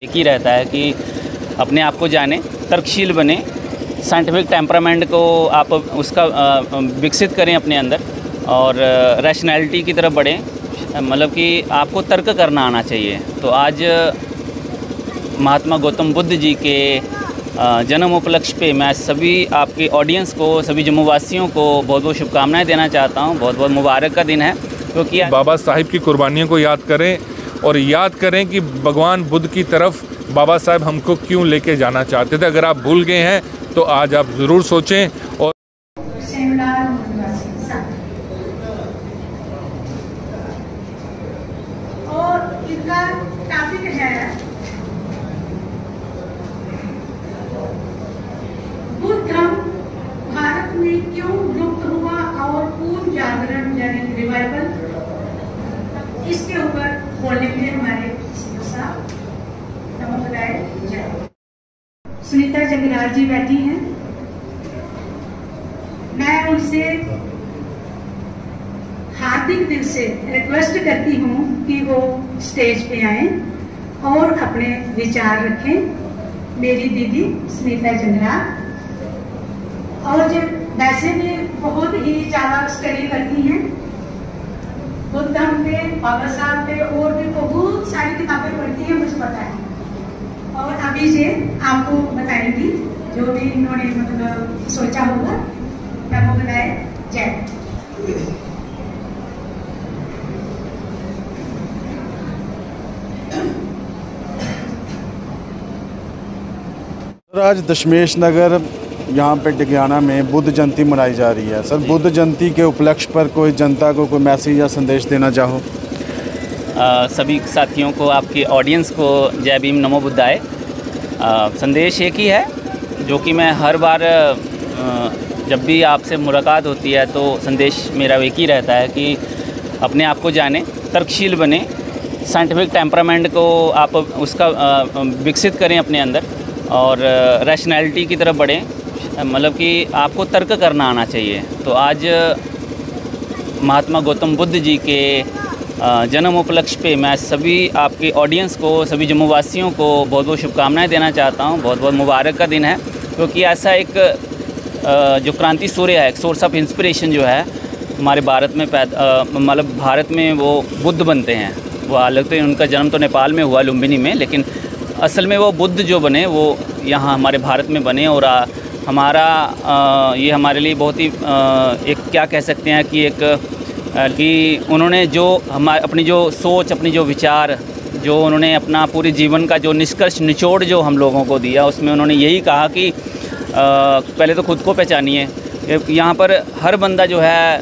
एक ही रहता है कि अपने आप को जाने, तर्कशील बने, साइंटिफिक टेम्परामेंट को आप उसका विकसित करें अपने अंदर और रैशनैलिटी की तरफ बढ़ें, मतलब कि आपको तर्क करना आना चाहिए। तो आज महात्मा गौतम बुद्ध जी के जन्म उपलक्ष्य पे मैं सभी आपके ऑडियंस को, सभी जम्मू वासियों को बहुत बहुत शुभकामनाएं देना चाहता हूं। बहुत बहुत मुबारक का दिन है, क्योंकि बाबा साहिब की कुर्बानियों को याद करें और याद करें कि भगवान बुद्ध की तरफ बाबा साहब हमको क्यों लेके जाना चाहते थे। अगर आप भूल गए हैं तो आज आप ज़रूर सोचें। और इनका टॉपिक है बुद्ध धर्म भारत में क्यों लुप्त हुआ और पूर्ण जागरण यानी रिवाइवल, इसके ऊपर बोलेंगे हमारे सीओ साहब। नमोदय जय। सुनीता जगराज जी बैठी हैं, मैं उनसे हार्दिक दिल से रिक्वेस्ट करती हूँ कि वो स्टेज पे आए और अपने विचार रखें। मेरी दीदी सुनीता जगराज और जो वैसे भी बहुत ही ज़्यादा स्टडी करती हैं बुद्ध धर्म पे, बाबा साहब पे, और भी बहुत सारी किताबें पढ़ती हैं, मुझे पता है। और अभी से आपको बताएंगी जो भी इन्होंने मतलब सोचा होगा। नमोदय जय। आज दशमेश नगर यहाँ पे टिकियाना में बुद्ध जयंती मनाई जा रही है। सर, बुद्ध जयंती के उपलक्ष्य पर कोई जनता को कोई मैसेज या संदेश देना चाहो? सभी साथियों को, आपके ऑडियंस को जय भीम, नमो बुद्धाय। संदेश एक ही है जो कि मैं हर बार जब भी आपसे मुलाकात होती है तो संदेश मेरा एक ही रहता है कि अपने आप को जाने, तर्कशील बने, साइंटिफिक टेम्परामेंट को आप उसका विकसित करें अपने अंदर और रैशनैलिटी की तरफ बढ़ें, मतलब कि आपको तर्क करना आना चाहिए। तो आज महात्मा गौतम बुद्ध जी के जन्म उपलक्ष्य पे मैं सभी आपके ऑडियंस को, सभी जम्मू वासियों को बहुत बहुत शुभकामनाएं देना चाहता हूं। बहुत बहुत मुबारक का दिन है, क्योंकि ऐसा एक जो क्रांति सूर्य है, एक सोर्स ऑफ इंस्पिरेशन जो है हमारे भारत में मतलब भारत में वो बुद्ध बनते हैं। वो हालांकि उनका जन्म तो नेपाल में हुआ, लुम्बिनी में, लेकिन असल में वो बुद्ध जो बने वो यहाँ हमारे भारत में बने। और हमारा ये हमारे लिए बहुत ही एक क्या कह सकते हैं कि एक कि उन्होंने जो अपनी जो सोच, अपनी जो विचार, जो उन्होंने अपना पूरे जीवन का जो निष्कर्ष निचोड़ जो हम लोगों को दिया, उसमें उन्होंने यही कहा कि पहले तो खुद को पहचानिए। यहाँ पर हर बंदा जो है,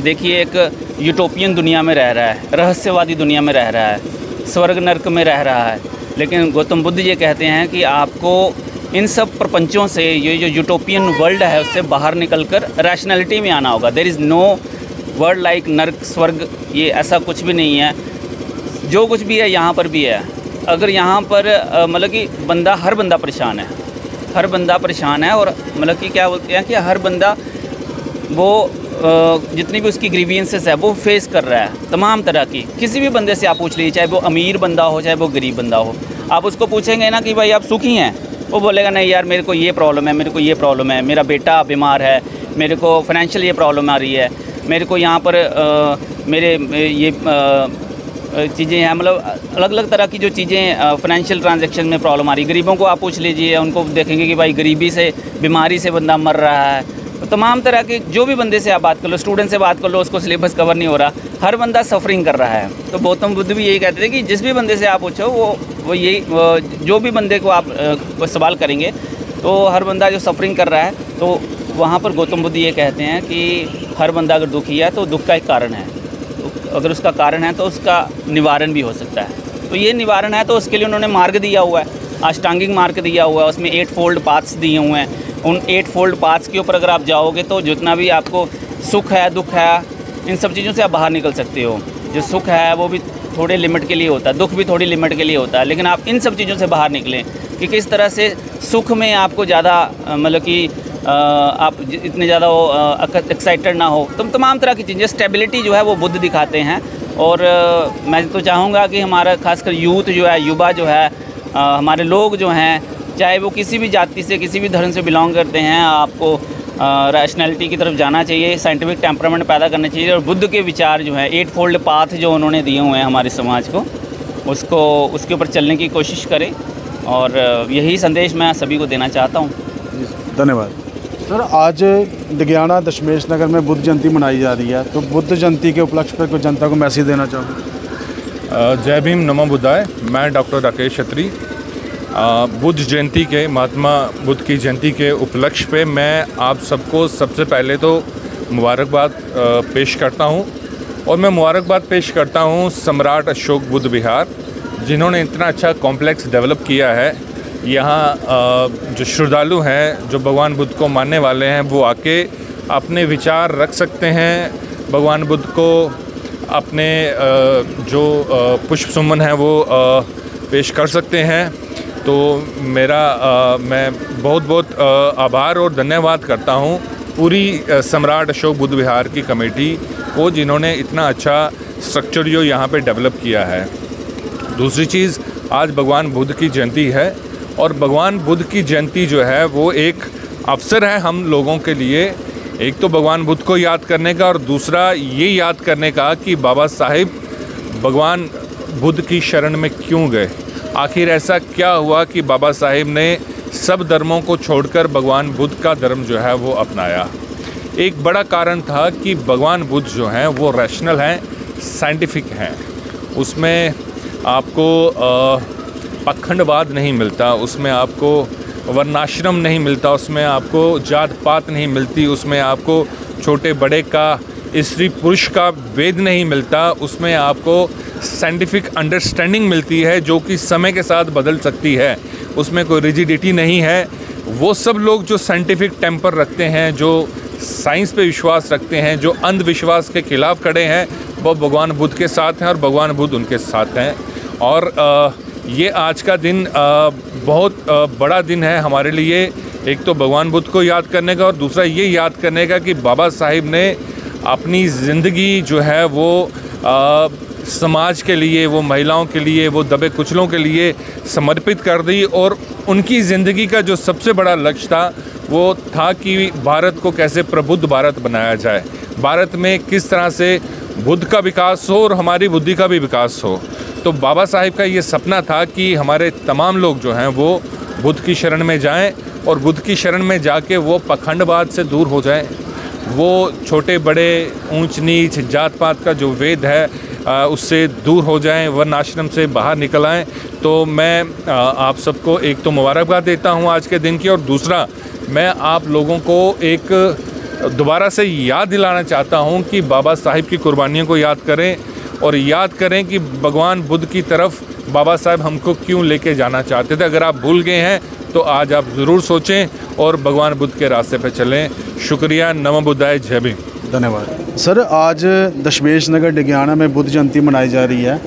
देखिए, एक यूटोपियन दुनिया में रह रहा है, रहस्यवादी दुनिया में रह रहा है, स्वर्ग नर्क में रह रहा है। लेकिन गौतम बुद्ध ये कहते हैं कि आपको इन सब प्रपंचों से, ये जो यूटोपियन वर्ल्ड है, उससे बाहर निकलकर रैशनैलिटी में आना होगा। There is no world like नर्क, स्वर्ग, ये ऐसा कुछ भी नहीं है। जो कुछ भी है यहाँ पर भी है। अगर यहाँ पर मतलब कि हर बंदा परेशान है, हर बंदा परेशान है। और मतलब कि क्या बोलते हैं कि हर बंदा वो जितनी भी उसकी ग्रीवियंसेस है वो फेस कर रहा है, तमाम तरह की। किसी भी बंदे से आप पूछ लीजिए, चाहे वो अमीर बंदा हो, चाहे वो गरीब बंदा हो, आप उसको पूछेंगे ना कि भाई आप सुखी हैं, वो बोलेगा नहीं यार, मेरे को ये प्रॉब्लम है, मेरे को ये प्रॉब्लम है, मेरा बेटा बीमार है, मेरे को फाइनेंशियल ये प्रॉब्लम आ रही है, मेरे को यहाँ पर मेरे ये चीज़ें हैं, मतलब अलग अलग तरह की जो चीज़ें फाइनेंशियल ट्रांजैक्शन में प्रॉब्लम आ रही है। गरीबों को आप पूछ लीजिए, उनको देखेंगे कि भाई गरीबी से, बीमारी से बंदा मर रहा है। तो तमाम तरह के जो भी बंदे से आप बात कर लो, स्टूडेंट से बात कर लो, उसको सिलेबस कवर नहीं हो रहा, हर बंदा सफरिंग कर रहा है। तो गौतम बुद्ध भी यही कहते थे कि जिस भी बंदे से आप पूछो वो यही, जो भी बंदे को आप सवाल करेंगे तो हर बंदा जो सफरिंग कर रहा है, तो वहाँ पर गौतम बुद्ध ये कहते हैं कि हर बंदा अगर दुखी है तो दुख का एक कारण है, तो अगर उसका कारण है तो उसका निवारण भी हो सकता है। तो ये निवारण है, तो उसके लिए उन्होंने मार्ग दिया हुआ है, अष्टांगिक मार्ग दिया हुआ है, उसमें 8 फोल्ड पाथ्स दिए हुए हैं। उन 8 फोल्ड पाथ्स के ऊपर अगर आप जाओगे तो जितना भी आपको सुख है, दुख है, इन सब चीज़ों से आप बाहर निकल सकते हो। जो सुख है वो भी थोड़े लिमिट के लिए होता है, दुख भी थोड़ी लिमिट के लिए होता है, लेकिन आप इन सब चीज़ों से बाहर निकलें कि किस तरह से सुख में आपको ज़्यादा मतलब कि आप इतने ज़्यादा एक्साइटेड ना हो। तो तमाम तरह की चीज़ें, स्टेबिलिटी जो है वो बुद्ध दिखाते हैं। और मैं तो चाहूँगा कि हमारा खासकर यूथ जो है, युवा जो है, हमारे लोग जो हैं, चाहे वो किसी भी जाति से, किसी भी धर्म से बिलोंग करते हैं, आपको रैशनैलिटी की तरफ जाना चाहिए, साइंटिफिक टेम्परामेंट पैदा करना चाहिए और बुद्ध के विचार जो हैं, 8 फोल्ड पाथ जो उन्होंने दिए हुए हैं हमारे समाज को, उसके ऊपर चलने की कोशिश करें। और यही संदेश मैं सभी को देना चाहता हूँ। धन्यवाद सर। आज डिगियाना दशमेश नगर में बुद्ध जयंती मनाई जा रही है, तो बुद्ध जयंती के उपलक्ष्य पर कोई जनता को मैसेज देना चाहूँ। जय भीम, नमो बुद्धाय। मैं डॉक्टर राकेश छत्री। बुद्ध जयंती के, महात्मा बुद्ध की जयंती के उपलक्ष्य पे मैं आप सबको सबसे पहले तो मुबारकबाद पेश करता हूँ। और मैं मुबारकबाद पेश करता हूँ सम्राट अशोक बुद्ध विहार, जिन्होंने इतना अच्छा कॉम्प्लेक्स डेवलप किया है। यहाँ जो श्रद्धालु हैं, जो भगवान बुद्ध को मानने वाले हैं, वो आके अपने विचार रख सकते हैं, भगवान बुद्ध को अपने जो पुष्प सुमन है वो पेश कर सकते हैं। तो मैं बहुत बहुत आभार और धन्यवाद करता हूँ पूरी सम्राट अशोक बुद्ध विहार की कमेटी को, जिन्होंने इतना अच्छा स्ट्रक्चर जो यहाँ पे डेवलप किया है। दूसरी चीज़, आज भगवान बुद्ध की जयंती है और भगवान बुद्ध की जयंती जो है वो एक अवसर है हम लोगों के लिए, एक तो भगवान बुद्ध को याद करने का और दूसरा ये याद करने का कि बाबा साहिब भगवान बुद्ध की शरण में क्यों गए। आखिर ऐसा क्या हुआ कि बाबा साहिब ने सब धर्मों को छोड़कर भगवान बुद्ध का धर्म जो है वो अपनाया। एक बड़ा कारण था कि भगवान बुद्ध जो हैं वो रैशनल हैं, साइंटिफिक हैं। उसमें आपको पखंडवाद नहीं मिलता, उसमें आपको वर्णाश्रम नहीं मिलता, उसमें आपको जात पात नहीं मिलती, उसमें आपको छोटे बड़े का, स्त्री पुरुष का भेद नहीं मिलता, उसमें आपको साइंटिफिक अंडरस्टैंडिंग मिलती है जो कि समय के साथ बदल सकती है। उसमें कोई रिजिडिटी नहीं है। वो सब लोग जो साइंटिफिक टेम्पर रखते हैं, जो साइंस पे विश्वास रखते हैं, जो अंधविश्वास के खिलाफ खड़े हैं, वो भगवान बुद्ध के साथ हैं और भगवान बुद्ध उनके साथ हैं। और ये आज का दिन बहुत बड़ा दिन है हमारे लिए। एक तो भगवान बुद्ध को याद करने का और दूसरा ये याद करने का कि बाबा साहिब ने अपनी ज़िंदगी जो है वो समाज के लिए, वो महिलाओं के लिए, वो दबे कुचलों के लिए समर्पित कर दी। और उनकी ज़िंदगी का जो सबसे बड़ा लक्ष्य था वो था कि भारत को कैसे प्रबुद्ध भारत बनाया जाए, भारत में किस तरह से बुद्ध का विकास हो और हमारी बुद्धि का भी विकास हो। तो बाबा साहिब का ये सपना था कि हमारे तमाम लोग जो हैं वो बुद्ध की शरण में जाएं और बुद्ध की शरण में जाके वो पखंडवाद से दूर हो जाएं, वो छोटे बड़े, ऊंच नीच, जात पात का जो वेद है उससे दूर हो जाएं, वर्ण आश्रम से बाहर निकल आएँ। तो मैं आप सबको एक तो मुबारकबाद देता हूँ आज के दिन की, और दूसरा मैं आप लोगों को एक दोबारा से याद दिलाना चाहता हूँ कि बाबा साहिब की कुर्बानियों को याद करें और याद करें कि भगवान बुद्ध की तरफ बाबा साहब हमको क्यों लेके जाना चाहते थे। अगर आप भूल गए हैं तो आज आप ज़रूर सोचें और भगवान बुद्ध के रास्ते पर चलें। शुक्रिया। नमो बुद्धाय। जय भीम। धन्यवाद सर। आज दशमेश नगर डिगियाना में बुद्ध जयंती मनाई जा रही है।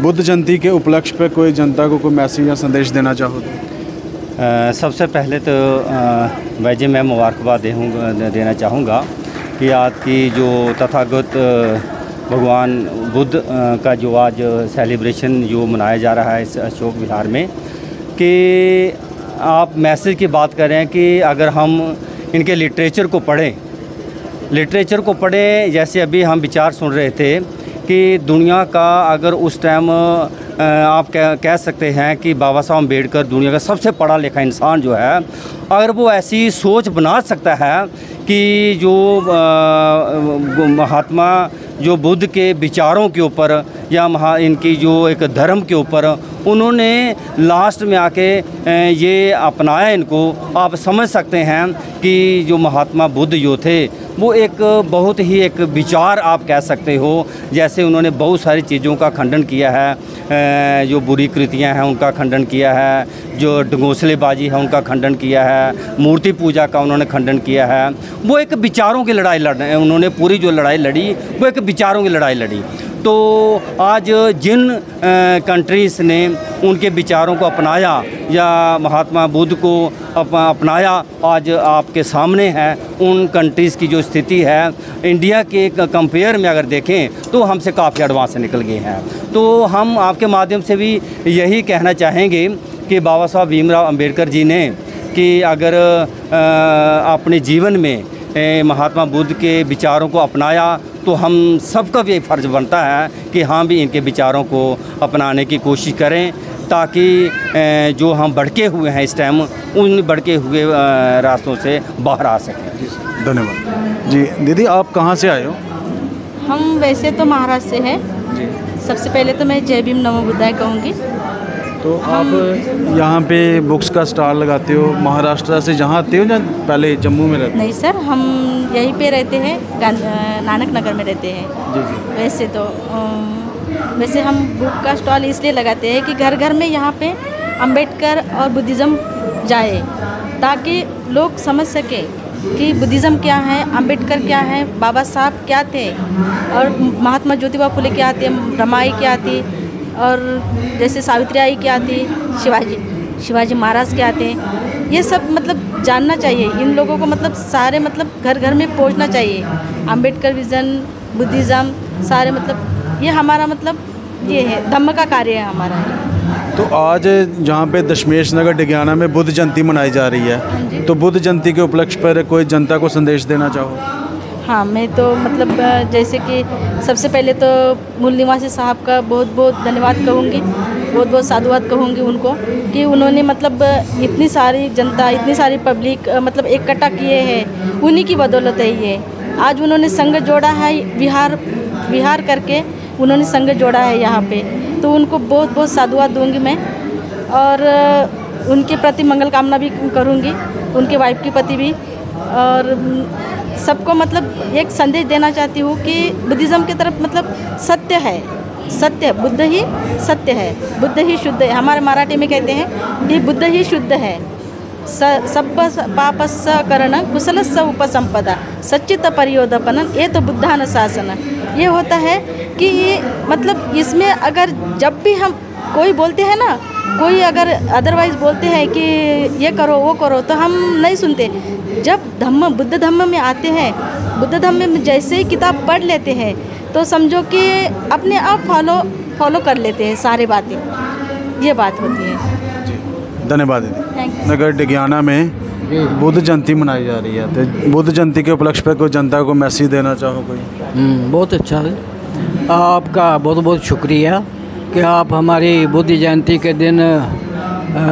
बुद्ध जयंती के उपलक्ष्य पर कोई जनता को कोई मैसेज या संदेश देना चाहो तो? सबसे पहले तो वैसे मैं मुबारकबाद देना चाहूँगा कि आज की जो तथागत भगवान बुद्ध का जो आज सेलिब्रेशन जो मनाया जा रहा है इस अशोक विहार में, कि आप मैसेज की बात करें कि अगर हम इनके लिटरेचर को पढ़ें, जैसे अभी हम विचार सुन रहे थे कि दुनिया का अगर उस टाइम आप कह सकते हैं कि बाबा साहब अम्बेडकर दुनिया का सबसे पढ़ा लिखा इंसान जो है, अगर वो ऐसी सोच बना सकता है कि जो महात्मा जो बुद्ध के विचारों के ऊपर या इनकी जो एक धर्म के ऊपर उन्होंने लास्ट में आके ये अपनाया, इनको आप समझ सकते हैं कि जो महात्मा बुद्ध जो थे वो एक बहुत ही एक विचार आप कह सकते हो। जैसे उन्होंने बहुत सारी चीज़ों का खंडन किया है, जो बुरी कृतियां हैं उनका खंडन किया है, जो डंगोसलेबाजी है उनका खंडन किया है, मूर्ति पूजा का उन्होंने खंडन किया है। वो एक विचारों की लड़ाई उन्होंने पूरी जो लड़ाई लड़ी वो एक विचारों की लड़ाई लड़ी। तो आज जिन कंट्रीज़ ने उनके विचारों को अपनाया या महात्मा बुद्ध को अपनाया, आज आपके सामने है उन कंट्रीज़ की जो स्थिति है इंडिया के कंपेयर में अगर देखें तो हमसे काफ़ी एडवांस निकल गए हैं। तो हम आपके माध्यम से भी यही कहना चाहेंगे कि बाबा साहब भीमराव अंबेडकर जी ने कि अगर अपने जीवन में महात्मा बुद्ध के विचारों को अपनाया तो हम सबका भी फ़र्ज़ बनता है कि हम भी इनके विचारों को अपनाने की कोशिश करें, ताकि जो हम भटके हुए हैं इस टाइम उन भटके हुए रास्तों से बाहर आ सकें। धन्यवाद जी। दीदी आप कहाँ से आए हो? हम वैसे तो महाराष्ट्र से हैं। सबसे पहले तो मैं जय भीम नमो बुद्धाय कहूँगी। तो आप यहाँ पे बुक्स का स्टॉल लगाते हो, महाराष्ट्र से जहाँ आते हो या पहले जम्मू में रहते हो? नहीं सर, हम यहीं पे रहते हैं, नानक नगर में रहते हैं। जी जी। वैसे हम बुक का स्टॉल इसलिए लगाते हैं कि घर घर में यहाँ पे अंबेडकर और बुद्धिज़्म जाए, ताकि लोग समझ सके कि बुद्धिज़्म क्या है, अंबेडकर क्या है, बाबा साहब क्या थे, और महात्मा ज्योतिबा फुले क्या थे, रमाई क्या थी, और जैसे सावित्रीबाई क्या थी, शिवाजी महाराज क्या थे। ये सब मतलब जानना चाहिए इन लोगों को, मतलब सारे मतलब घर घर में पहुंचना चाहिए। अंबेडकर विज़न, बुद्धिज़्म सारे मतलब ये हमारा मतलब ये है, धम्म का कार्य है हमारा। तो आज जहाँ पे दशमेश नगर डिगियाना में बुद्ध जयंती मनाई जा रही है, तो बुद्ध जयंती के उपलक्ष्य पर कोई जनता को संदेश देना चाहो? हाँ, मैं तो मतलब जैसे कि सबसे पहले तो मूल निवासी साहब का बहुत बहुत धन्यवाद कहूँगी, बहुत बहुत साधुवाद कहूँगी उनको, कि उन्होंने मतलब इतनी सारी जनता, इतनी सारी पब्लिक मतलब इकट्ठा किए हैं, उन्हीं की बदौलत है ये। आज उन्होंने संघ जोड़ा है, विहार करके उन्होंने संघ जोड़ा है यहाँ पे, तो उनको बहुत बहुत साधुवाद दूँगी मैं, और उनके प्रति मंगल कामना भी करूँगी, उनके वाइफ के प्रति भी। और सबको मतलब एक संदेश देना चाहती हूँ कि बुद्धिज़्म की तरफ मतलब सत्य है, सत्य बुद्ध ही सत्य है, बुद्ध ही शुद्ध है। हमारे मराठी में कहते हैं कि बुद्ध ही शुद्ध है। सब पापस्स करण कुशलस्स उपसंपदा सच्चित परियोदपनन ये तो बुद्धान शासन। ये होता है कि मतलब इसमें अगर जब भी हम कोई बोलते हैं ना, कोई अगर अदरवाइज़ बोलते हैं कि ये करो वो करो, तो हम नहीं सुनते। जब बुद्ध धम्म में आते हैं, बुद्ध धम्म में जैसे ही किताब पढ़ लेते हैं तो समझो कि अपने आप फॉलो कर लेते हैं सारी बातें। ये बात होती है। धन्यवाद दीदी। नगर डिगियाना में बुद्ध जयंती मनाई जा रही है, तो बुद्ध जयंती के उपलक्ष्य पर कोई जनता को मैसेज देना चाहो कोई? बहुत अच्छा है, आपका बहुत बहुत शुक्रिया कि आप हमारी बुद्ध जयंती के दिन,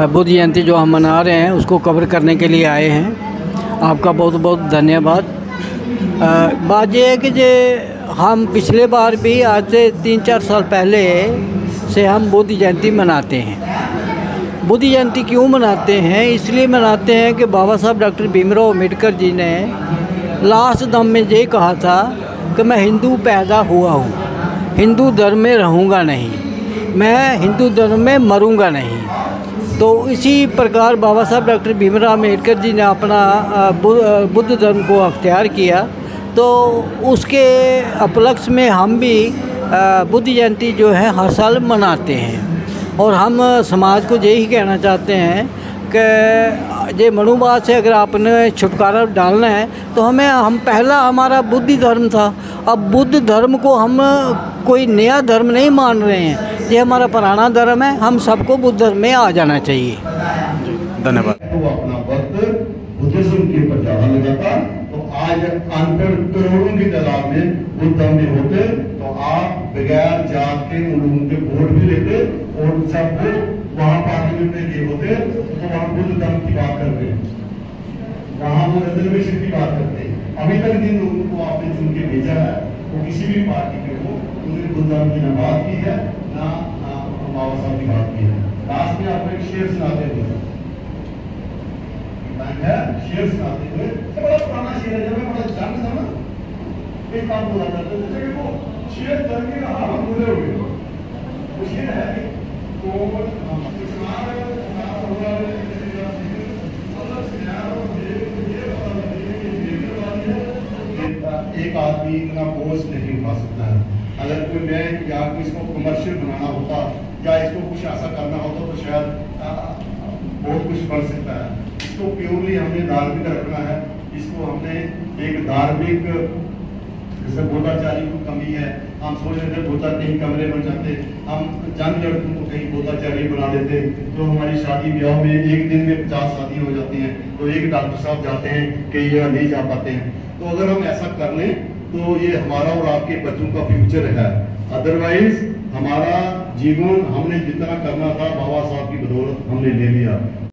बुद्ध जयंती जो हम मना रहे हैं उसको कवर करने के लिए आए हैं। आपका बहुत बहुत धन्यवाद। बात यह है कि हम पिछले बार भी आज से 3-4 साल पहले से हम बुद्ध जयंती मनाते हैं। बुद्ध जयंती क्यों मनाते हैं? इसलिए मनाते हैं कि बाबा साहब डॉक्टर भीमराव अम्बेडकर जी ने लास्ट दम में ये कहा था कि मैं हिंदू पैदा हुआ हूँ, हिंदू धर्म में रहूँगा नहीं, मैं हिंदू धर्म में मरूँगा नहीं। तो इसी प्रकार बाबा साहब डॉक्टर भीमराव अम्बेडकर जी ने अपना बुद्ध धर्म को अख्तियार किया, तो उसके उपलक्ष्य में हम भी बुद्ध जयंती जो है हर साल मनाते हैं। और हम समाज को यही कहना चाहते हैं कि ये मनुवाद से अगर आपने छुटकारा डालना है तो हम पहला हमारा बुद्धि धर्म था, अब बुद्ध धर्म को हम कोई नया धर्म नहीं मान रहे हैं, ये हमारा पुराना धर्म है। हम सबको बुद्ध धर्म में आ जाना चाहिए। धन्यवाद। तो अपना वक्त बुद्धिज्म के ऊपर ज़्यादा लगाता, तो आज अनपढ़ करोड़ों की तादाद में बुद्ध धर्म में होते, तो आप बगैर जात के उन लोगों के वोट भी लेते और सबको वहाँ पार्लियामेंट में ये होते, तो वहाँ बुद्ध धर्म की बात करते, वहाँ वो रिजर्वेशन की बात करते। अभी तक जिन लोगों को आपने चुन के भेजा है वो किसी भी पार्टी के हो, उन्होंने बुद्ध धर्म की ना बात की है ना बाबा साहब की बात की है। लास्ट में आपको एक शेर सुनाते हुए शेर सुनाते हुए, बड़ा पुराना शेर है, जब मैं बड़ा जंग था ना, एक बात बोला करते थे कि वो शेर जंग के कहा हम भूले हुए, वो शेर है कि एक आदमी इतना बोझ नहीं उठा सकता है। अगर कोई बैंक या इसको कमर्शियल बनाना होता या इसको कुछ ऐसा करना होता तो शायद बहुत कुछ बढ़ सकता है। इसको प्योरली हमने धार्मिक रखना है, इसको हमने एक धार्मिक जैसे बोधाचार्य की कमी है, हम सोच रहे थे बोता कहीं कमरे बन जाते, हम जंग लड़कों को कहीं बोताचारी बना देते। तो हमारी शादी ब्याह में एक दिन में 50 शादी हो जाती हैं, तो एक डॉक्टर साहब जाते हैं कि ये नहीं जा पाते हैं। तो अगर हम ऐसा कर लें तो ये हमारा और आपके बच्चों का फ्यूचर है। अदरवाइज हमारा जीवन हमने जितना करना था बाबा साहब की बदौलत हमने ले लिया।